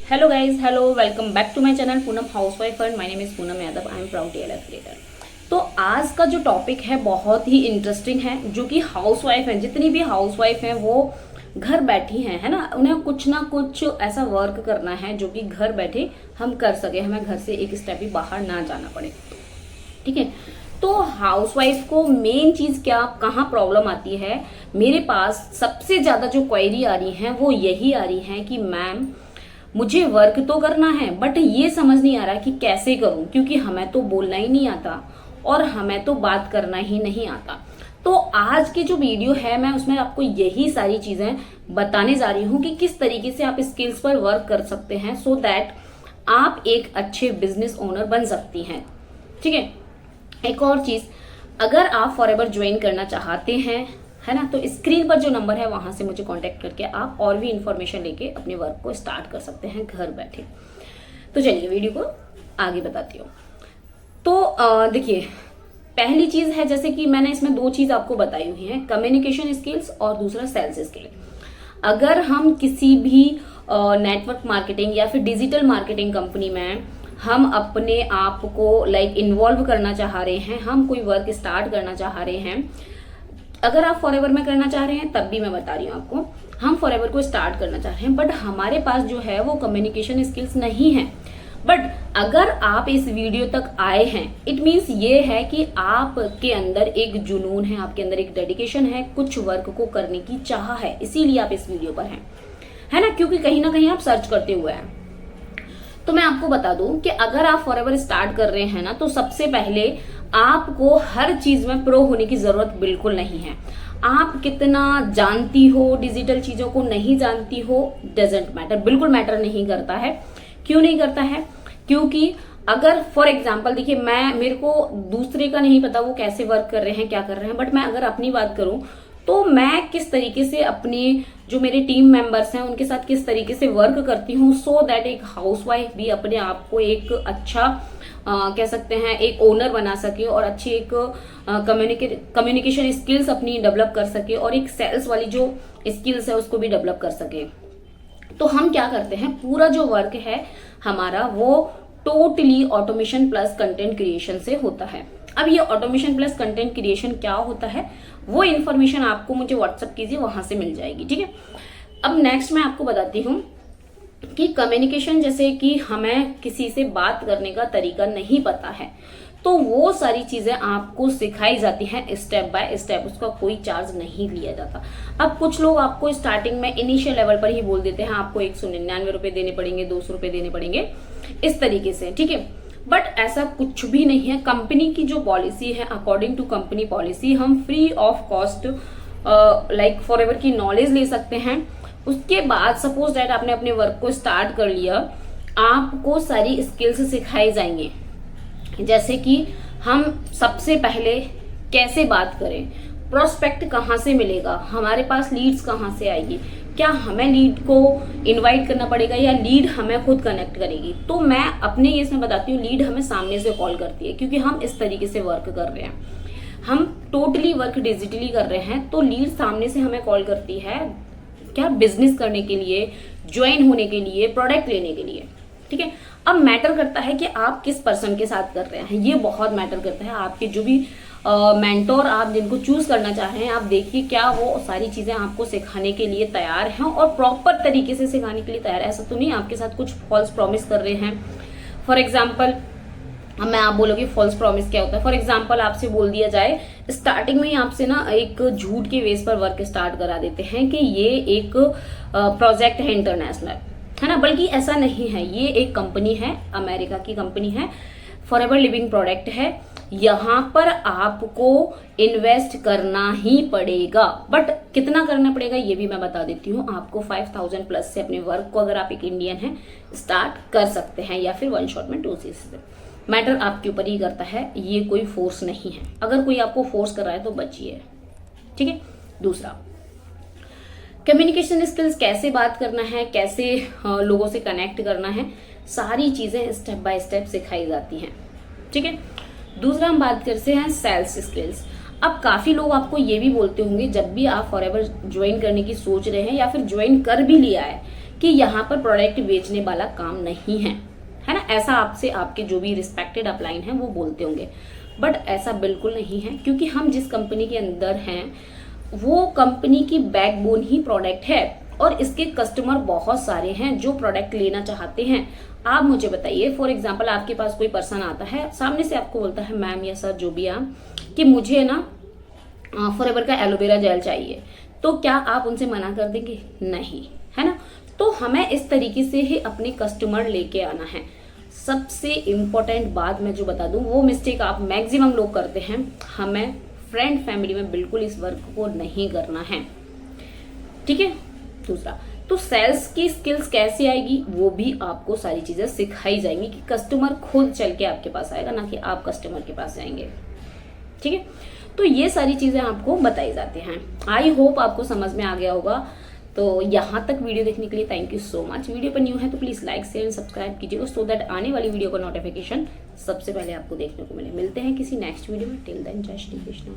Hello guys, hello, welcome back to my channel Poonam housewife and my name is Poonam Yadav. I am proud TL affiliator. तो आज का जो topic है बहुत ही interesting है, जो कि हाउसवाइफ हैं, जितनी भी हाउसवाइफ हैं वो घर बैठी हैं, है ना। उन्हें कुछ ना कुछ ऐसा वर्क करना है जो कि घर बैठे हम कर सके, हमें घर से एक स्टेप भी बाहर ना जाना पड़े। ठीक है, तो हाउसवाइफ को मेन चीज क्या, कहाँ प्रॉब्लम आती है। मेरे पास सबसे ज्यादा जो क्वेरी आ रही है वो यही आ रही है कि मैम मुझे वर्क तो करना है बट ये समझ नहीं आ रहा कि कैसे करूं, क्योंकि हमें तो बोलना ही नहीं आता और हमें तो बात करना ही नहीं आता। तो आज की जो वीडियो है मैं उसमें आपको यही सारी चीजें बताने जा रही हूं कि किस तरीके से आप स्किल्स पर वर्क कर सकते हैं सो दैट आप एक अच्छे बिजनेस ओनर बन सकती हैं। ठीक है, एक और चीज, अगर आप फॉरएवर ज्वाइन करना चाहते हैं, है ना, तो स्क्रीन पर जो नंबर है वहां से मुझे कांटेक्ट करके आप और भी इंफॉर्मेशन लेके अपने वर्क को स्टार्ट कर सकते हैं घर बैठे। तो चलिए वीडियो को आगे बताती हूँ। तो देखिए, पहली चीज है, जैसे कि मैंने इसमें दो चीज आपको बताई हुई है, कम्युनिकेशन स्किल्स और दूसरा सेल्स स्किल। अगर हम किसी भी नेटवर्क मार्केटिंग या फिर डिजिटल मार्केटिंग कंपनी में हम अपने आप को इन्वॉल्व करना चाह रहे हैं, हम कोई वर्क स्टार्ट करना चाह रहे हैं, अगर आप फॉरएवर में करना चाह रहे हैं तब भी मैं बता रही हूँ आपको, हम फॉरएवर को स्टार्ट करना चाह रहे हैं बट हमारे पास जो है वो कम्युनिकेशन स्किल्स नहीं है। बट अगर आप इस वीडियो तक आए हैं, इट मीन्स ये है कि आपके अंदर एक जुनून है, आपके अंदर एक डेडिकेशन है, कुछ वर्क को करने की चाह है, इसीलिए आप इस वीडियो पर हैं, है ना, क्योंकि कहीं ना कहीं आप सर्च करते हुए हैं। तो मैं आपको बता दूं कि अगर आप फॉरएवर स्टार्ट कर रहे हैं ना, तो सबसे पहले आपको हर चीज में प्रो होने की जरूरत बिल्कुल नहीं है। आप कितना जानती हो डिजिटल चीजों को, नहीं जानती हो, डजेंट मैटर, बिल्कुल मैटर नहीं करता है। क्यों नहीं करता है? क्योंकि अगर फॉर एग्जाम्पल देखिए, मेरे को दूसरे का नहीं पता वो कैसे वर्क कर रहे हैं, क्या कर रहे हैं, बट मैं अगर अपनी बात करूं तो मैं किस तरीके से अपने जो मेरे टीम मेंबर्स हैं उनके साथ किस तरीके से वर्क करती हूँ सो दैट एक हाउसवाइफ भी अपने आप को एक अच्छा कह सकते हैं एक ओनर बना सके और अच्छी एक कम्युनिकेशन स्किल्स अपनी डेवलप कर सके और एक सेल्स वाली जो स्किल्स है उसको भी डेवलप कर सके। तो हम क्या करते हैं, पूरा जो वर्क है हमारा वो totally automation plus content creation से होता है। अब ये ऑटोमेशन प्लस कंटेंट क्रिएशन क्या होता है वो इन्फॉर्मेशन आपको मुझे व्हाट्सअप कीजिए, वहां से मिल जाएगी। ठीक है, अब नेक्स्ट मैं आपको बताती हूँ कि कम्युनिकेशन, जैसे कि हमें किसी से बात करने का तरीका नहीं पता है तो वो सारी चीजें आपको सिखाई जाती हैं स्टेप बाय स्टेप, उसका कोई चार्ज नहीं लिया जाता। अब कुछ लोग आपको स्टार्टिंग में इनिशियल लेवल पर ही बोल देते हैं आपको 199 रुपए देने पड़ेंगे, 200 रुपए देने पड़ेंगे, इस तरीके से। ठीक है, बट ऐसा कुछ भी नहीं है। कंपनी की जो पॉलिसी है, अकॉर्डिंग टू कंपनी पॉलिसी, हम फ्री ऑफ कॉस्ट फॉरएवर की नॉलेज ले सकते हैं। उसके बाद सपोज दैट आपने अपने वर्क को स्टार्ट कर लिया, आपको सारी स्किल्स सिखाई जाएंगी, जैसे कि हम सबसे पहले कैसे बात करें, प्रोस्पेक्ट कहाँ से मिलेगा, हमारे पास लीड्स कहाँ से आएगी, क्या हमें लीड को इनवाइट करना पड़ेगा या लीड हमें खुद कनेक्ट करेगी। तो मैं अपने इसमें बताती हूँ, लीड हमें सामने से कॉल करती है, क्योंकि हम इस तरीके से वर्क कर रहे हैं, हम टोटली वर्क डिजिटली कर रहे हैं। तो लीड सामने से हमें कॉल करती है, क्या, बिजनेस करने के लिए, ज्वाइन होने के लिए, प्रोडक्ट लेने के लिए। ठीक है, अब मैटर करता है कि आप किस पर्सन के साथ कर रहे हैं, ये बहुत मैटर करता है। आपके जो भी मेंटोर आप जिनको चूज करना चाह रहे हैं, आप देखिए क्या वो सारी चीजें आपको सिखाने के लिए तैयार हैं और प्रॉपर तरीके से सिखाने के लिए तैयार है। ऐसा तो नहीं आपके साथ कुछ फॉल्स प्रॉमिस कर रहे हैं। फॉर एग्जाम्पल, मैं आप बोलोगे फॉल्स प्रॉमिस क्या होता है। फॉर एग्जाम्पल, आपसे बोल दिया जाए स्टार्टिंग में ही आपसे ना एक झूठ के बेस पर वर्क स्टार्ट करा देते हैं कि ये एक प्रोजेक्ट है इंटरनेशनल, है ना, बल्कि ऐसा नहीं है। ये एक कंपनी है, अमेरिका की कंपनी है, फॉरएवर लिविंग प्रोडक्ट है, यहाँ पर आपको इन्वेस्ट करना ही पड़ेगा। बट कितना करना पड़ेगा ये भी मैं बता देती हूँ आपको। 5000 प्लस से अपने वर्क को, अगर आप एक इंडियन हैं, स्टार्ट कर सकते हैं, या फिर वन शॉट में 2 से। मैटर आपके ऊपर ही करता है, ये कोई फोर्स नहीं है। अगर कोई आपको फोर्स कर रहा है तो बचिए। ठीक है, दूसरा, कम्युनिकेशन स्किल्स, कैसे बात करना है, कैसे लोगों से कनेक्ट करना है, सारी चीजें स्टेप बाय स्टेप सिखाई जाती हैं। ठीक है, दूसरा हम बात करते हैं सेल्स स्किल्स। अब काफी लोग आपको ये भी बोलते होंगे जब भी आप फॉरएवर ज्वाइन करने की सोच रहे हैं या फिर ज्वाइन कर भी लिया है कि यहाँ पर प्रोडक्ट बेचने वाला काम नहीं है, है ना। ऐसा आपसे आपके जो भी रिस्पेक्टेड अपलाइन हैं वो बोलते होंगे, बट ऐसा बिल्कुल नहीं है, क्योंकि हम जिस कंपनी के अंदर हैं वो कंपनी की बैकबोन ही प्रोडक्ट है और इसके कस्टमर बहुत सारे हैं जो प्रोडक्ट लेना चाहते हैं। आप मुझे बताइए, फॉर एग्जाम्पल आपके पास कोई पर्सन आता है, सामने से आपको बोलता है मैम या सर जो भी आप, कि मुझे ना फॉरएवर का एलोवेरा जेल चाहिए, तो क्या आप उनसे मना कर देंगे? नहीं, है ना। तो हमें इस तरीके से ही अपने कस्टमर लेके आना है। सबसे इम्पोर्टेंट बात मैं जो बता दूं, वो मिस्टेक आप मैक्सिमम लोग करते हैं, हमें फ्रेंड फैमिली में बिल्कुल इस वर्क को नहीं करना है, ठीक है। दूसरा, तो सेल्स की स्किल्स कैसे आएगी, वो भी आपको सारी चीजें सिखाई जाएंगी कि कस्टमर खुद चल के आपके पास आएगा, ना कि आप कस्टमर के पास जाएंगे, ठीक है। तो ये सारी चीजें आपको बताई जाती हैं। आई होप आपको समझ में आ गया होगा। तो यहाँ तक वीडियो देखने के लिए thank you so much. Video पर न्यू है तो please like share and subscribe कीजिएगा, सो दैट आने वाली वीडियो का नोटिफिकेशन सबसे पहले आपको देखने को मिले। मिलते हैं किसी नेक्स्ट वीडियो में। टिल देन जय श्री कृष्ण।